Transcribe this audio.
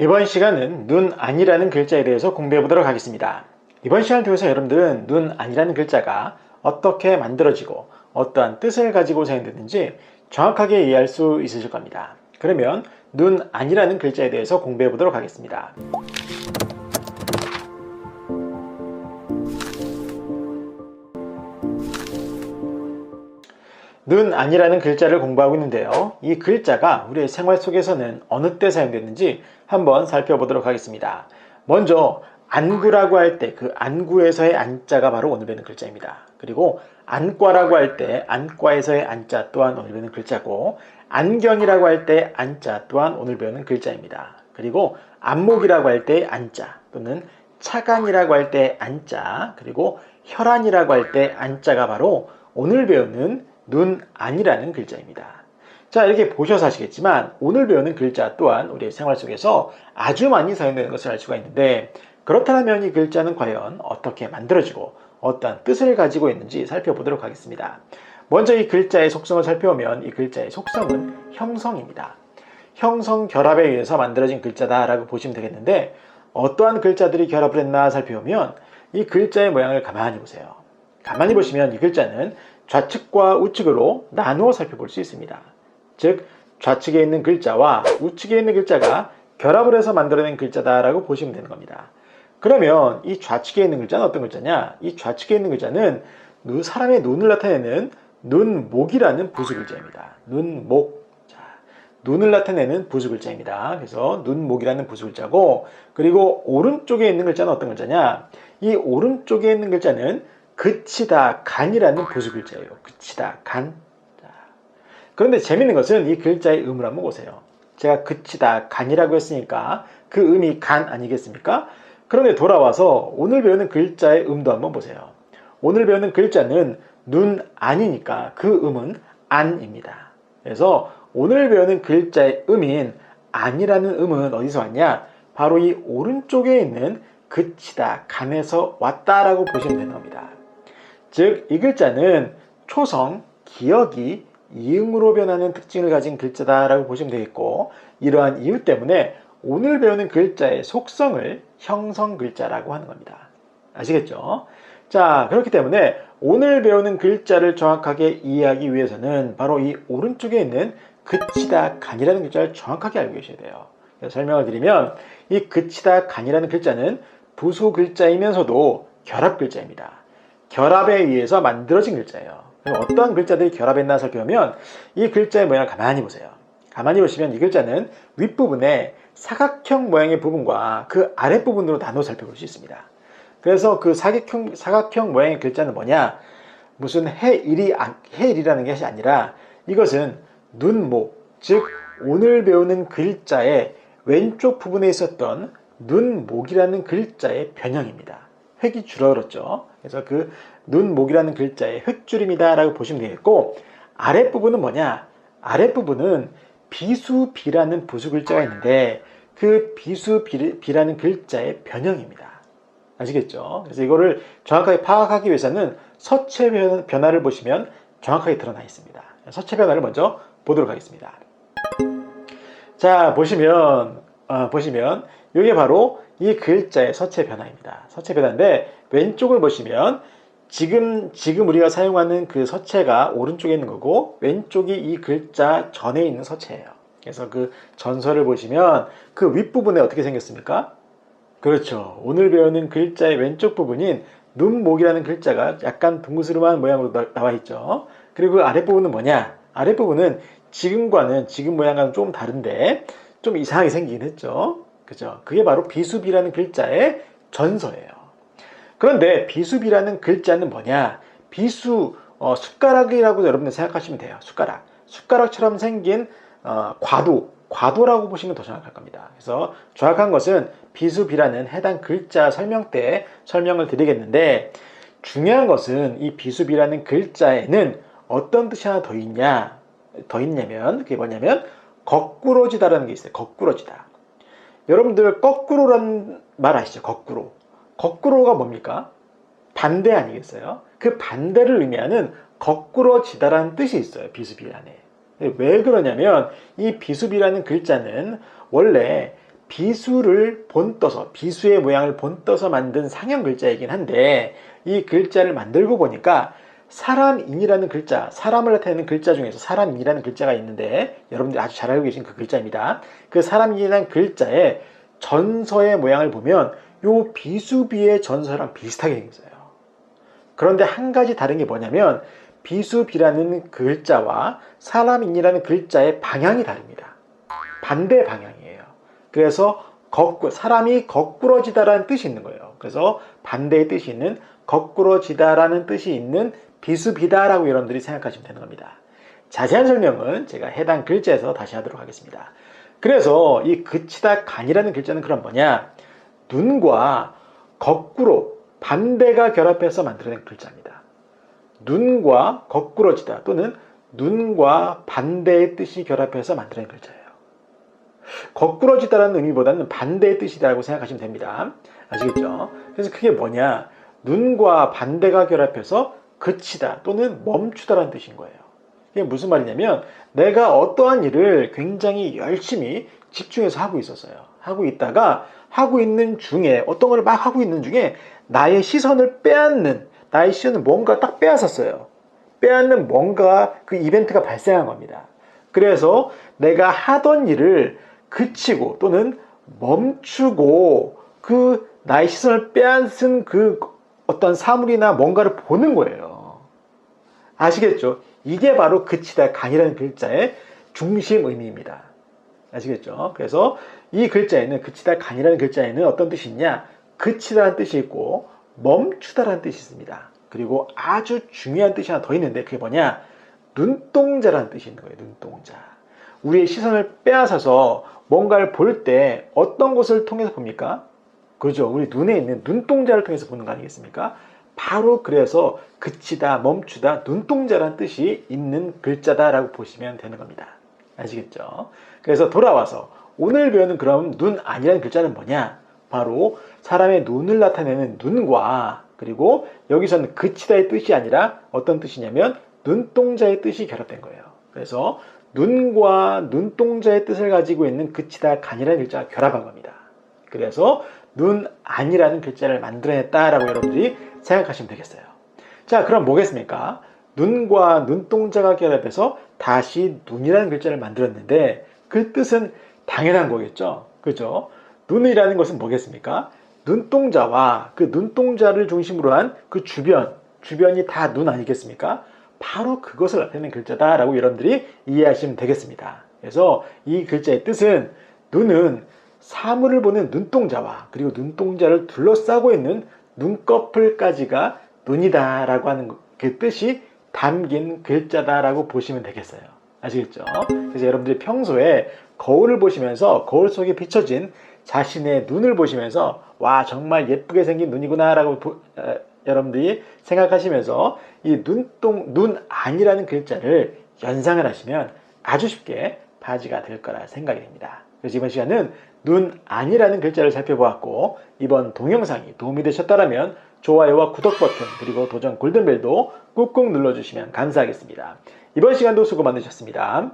이번 시간은 눈 아니라는 글자에 대해서 공부해 보도록 하겠습니다. 이번 시간을 통해서 여러분들은 눈 아니라는 글자가 어떻게 만들어지고 어떠한 뜻을 가지고 사용되는지 정확하게 이해할 수 있으실 겁니다. 그러면 눈 아니라는 글자에 대해서 공부해 보도록 하겠습니다. 눈 아니라는 글자를 공부하고 있는데요. 이 글자가 우리의 생활 속에서는 어느 때 사용됐는지 한번 살펴보도록 하겠습니다. 먼저 안구라고 할 때 그 안구에서의 안자가 바로 오늘 배우는 글자입니다. 그리고 안과라고 할 때 안과에서의 안자 또한 오늘 배우는 글자고, 안경이라고 할 때 안자 또한 오늘 배우는 글자입니다. 그리고 안목이라고 할 때 안자, 또는 차간이라고 할 때 안자, 그리고 혈안이라고 할 때 안자가 바로 오늘 배우는 눈 아니라는 글자입니다. 자, 이렇게 보셔서 아시겠지만 오늘 배우는 글자 또한 우리의 생활 속에서 아주 많이 사용되는 것을 알 수가 있는데, 그렇다면 이 글자는 과연 어떻게 만들어지고 어떤 뜻을 가지고 있는지 살펴보도록 하겠습니다. 먼저 이 글자의 속성을 살펴보면 이 글자의 속성은 형성입니다. 형성 결합에 의해서 만들어진 글자다라고 보시면 되겠는데, 어떠한 글자들이 결합을 했나 살펴보면 이 글자의 모양을 가만히 보세요. 가만히 보시면 이 글자는 좌측과 우측으로 나누어 살펴볼 수 있습니다. 즉 좌측에 있는 글자와 우측에 있는 글자가 결합을 해서 만들어낸 글자다라고 보시면 되는 겁니다. 그러면 이 좌측에 있는 글자는 어떤 글자냐? 이 좌측에 있는 글자는 사람의 눈을 나타내는 눈목이라는 부수 글자입니다. 눈목. 자, 눈을 나타내는 부수 글자입니다. 그래서 눈목이라는 부수 글자고, 그리고 오른쪽에 있는 글자는 어떤 글자냐? 이 오른쪽에 있는 글자는 그치다 간이라는 부수 글자예요. 그치다 간. 자, 그런데 재밌는 것은 이 글자의 음을 한번 보세요. 제가 그치다 간이라고 했으니까 그 음이 간 아니겠습니까? 그런데 돌아와서 오늘 배우는 글자의 음도 한번 보세요. 오늘 배우는 글자는 눈 아니니까 그 음은 안입니다. 그래서 오늘 배우는 글자의 음인 안이라는 음은 어디서 왔냐? 바로 이 오른쪽에 있는 그치다 간에서 왔다라고 보시면 되는 겁니다. 즉 이 글자는 초성, 기역이 이응으로 변하는 특징을 가진 글자다라고 보시면 되겠고, 이러한 이유 때문에 오늘 배우는 글자의 속성을 형성 글자라고 하는 겁니다. 아시겠죠? 자, 그렇기 때문에 오늘 배우는 글자를 정확하게 이해하기 위해서는 바로 이 오른쪽에 있는 그치다 간이라는 글자를 정확하게 알고 계셔야 돼요. 설명을 드리면 이 그치다 간이라는 글자는 부수 글자이면서도 결합 글자입니다. 결합에 의해서 만들어진 글자예요. 어떠한 글자들이 결합했나 살펴보면 이 글자의 모양을 가만히 보세요. 가만히 보시면 이 글자는 윗부분에 사각형 모양의 부분과 그 아랫부분으로 나눠 살펴볼 수 있습니다. 그래서 그 사각형 모양의 글자는 뭐냐? 무슨 해일이라는 것이 아니라 이것은 눈목, 즉 오늘 배우는 글자의 왼쪽 부분에 있었던 눈목이라는 글자의 변형입니다. 획이 줄어들었죠. 그래서 그 눈목이라는 글자의 획줄임이다 라고 보시면 되겠고, 아랫부분은 뭐냐? 아랫부분은 비수비라는 부수 글자가 있는데 그 비수비라는 글자의 변형입니다. 아시겠죠? 그래서 이거를 정확하게 파악하기 위해서는 서체 변화를 보시면 정확하게 드러나 있습니다. 서체 변화를 먼저 보도록 하겠습니다. 자, 보시면 이게 바로 이 글자의 서체 변화입니다. 서체 변화인데 왼쪽을 보시면 지금 우리가 사용하는 그 서체가 오른쪽에 있는 거고, 왼쪽이 이 글자 전에 있는 서체예요. 그래서 그 전서를 보시면 그 윗부분에 어떻게 생겼습니까? 그렇죠. 오늘 배우는 글자의 왼쪽 부분인 눈목이라는 글자가 약간 둥그스름한 모양으로 나와 있죠. 그리고 그 아랫부분은 뭐냐? 아랫부분은 지금 모양과는 좀 다른데 좀 이상하게 생기긴 했죠. 그죠? 그게 바로 비수비라는 글자의 전서예요. 그런데 비수비라는 글자는 뭐냐? 숟가락이라고 여러분들 생각하시면 돼요. 숟가락처럼 생긴 과도라고 보시면 더 정확할 겁니다. 그래서 정확한 것은 비수비라는 해당 글자 설명 때 설명을 드리겠는데, 중요한 것은 이 비수비라는 글자에는 어떤 뜻이 하나 더 있냐면 그게 뭐냐면 거꾸로지다라는 게 있어요. 거꾸로지다. 여러분들 거꾸로라는 말 아시죠? 거꾸로가 뭡니까? 반대 아니겠어요? 그 반대를 의미하는 거꾸로지다라는 뜻이 있어요. 비수비 안에. 왜 그러냐면 이 비수비라는 글자는 원래 비수를 본떠서, 비수의 모양을 본떠서 만든 상형 글자이긴 한데, 이 글자를 만들고 보니까 사람인이라는 글자, 사람을 나타내는 글자 중에서 사람인이라는 글자가 있는데, 여러분들이 아주 잘 알고 계신 그 글자입니다. 그 사람인이라는 글자의 전서의 모양을 보면 요 비수비의 전서랑 비슷하게 생겼어요. 그런데 한 가지 다른 게 뭐냐면 비수비라는 글자와 사람인이라는 글자의 방향이 다릅니다. 반대 방향이에요. 그래서 사람이 거꾸러지다라는 뜻이 있는 거예요. 그래서 반대의 뜻이 있는 거꾸러지다라는 뜻이 있는 비수비다라고 여러분들이 생각하시면 되는 겁니다. 자세한 설명은 제가 해당 글자에서 다시 하도록 하겠습니다. 그래서 이 그치다 간이라는 글자는 그럼 뭐냐? 눈과 거꾸로 반대가 결합해서 만들어낸 글자입니다. 눈과 거꾸러지다 또는 눈과 반대의 뜻이 결합해서 만들어낸 글자예요. 거꾸러지다라는 의미보다는 반대의 뜻이라고 생각하시면 됩니다. 아시겠죠? 그래서 그게 뭐냐? 눈과 반대가 결합해서 그치다 또는 멈추다라는 뜻인 거예요. 이게 무슨 말이냐면 내가 어떠한 일을 굉장히 열심히 집중해서 하고 있었어요. 하고 있다가 하고 있는 중에 어떤 걸 막 하고 있는 중에 나의 시선을 나의 시선을 뭔가 딱 빼앗았어요. 빼앗는 뭔가 그 이벤트가 발생한 겁니다. 그래서 내가 하던 일을 그치고 또는 멈추고 그 나의 시선을 빼앗은 그 어떤 사물이나 뭔가를 보는 거예요. 아시겠죠? 이게 바로 그치다 간이라는 글자의 중심 의미입니다. 아시겠죠? 그래서 이 글자에는 그치다 간이라는 글자에는 어떤 뜻이 있냐? 그치다라는 뜻이 있고 멈추다라는 뜻이 있습니다. 그리고 아주 중요한 뜻이 하나 더 있는데 그게 뭐냐? 눈동자라는 뜻이 있는 거예요. 눈동자. 우리의 시선을 빼앗아서 뭔가를 볼 때 어떤 것을 통해서 봅니까? 그죠? 우리 눈에 있는 눈동자를 통해서 보는 거 아니겠습니까? 바로 그래서 그치다, 멈추다, 눈동자라는 뜻이 있는 글자다라고 보시면 되는 겁니다. 아시겠죠? 그래서 돌아와서 오늘 배우는 그럼 눈 아니라는 글자는 뭐냐? 바로 사람의 눈을 나타내는 눈과 그리고 여기서는 그치다의 뜻이 아니라 어떤 뜻이냐면 눈동자의 뜻이 결합된 거예요. 그래서 눈과 눈동자의 뜻을 가지고 있는 그치다 간이라는 글자가 결합한 겁니다. 그래서 눈 아니라는 글자를 만들어냈다라고 여러분들이 생각하시면 되겠어요. 자, 그럼 뭐겠습니까? 눈과 눈동자가 결합해서 다시 눈이라는 글자를 만들었는데 그 뜻은 당연한 거겠죠. 그죠? 눈이라는 것은 뭐겠습니까? 눈동자와 그 눈동자를 중심으로 한 그 주변이 다 눈 아니겠습니까? 바로 그것을 나타내는 글자다라고 여러분들이 이해하시면 되겠습니다. 그래서 이 글자의 뜻은 눈은 사물을 보는 눈동자와 그리고 눈동자를 둘러싸고 있는 눈꺼풀까지가 눈이다라고 하는 그 뜻이 담긴 글자다라고 보시면 되겠어요. 아시겠죠? 그래서 여러분들이 평소에 거울을 보시면서 거울 속에 비춰진 자신의 눈을 보시면서 와 정말 예쁘게 생긴 눈이구나 라고 여러분들이 생각하시면서 이 눈 아니라는 글자를 연상을 하시면 아주 쉽게 바지가 될 거라 생각이 됩니다. 그래서 이번 시간은 눈 아니라는 글자를 살펴보았고 이번 동영상이 도움이 되셨다면 좋아요와 구독 버튼 그리고 도전 골든벨도 꾹꾹 눌러주시면 감사하겠습니다. 이번 시간도 수고 많으셨습니다.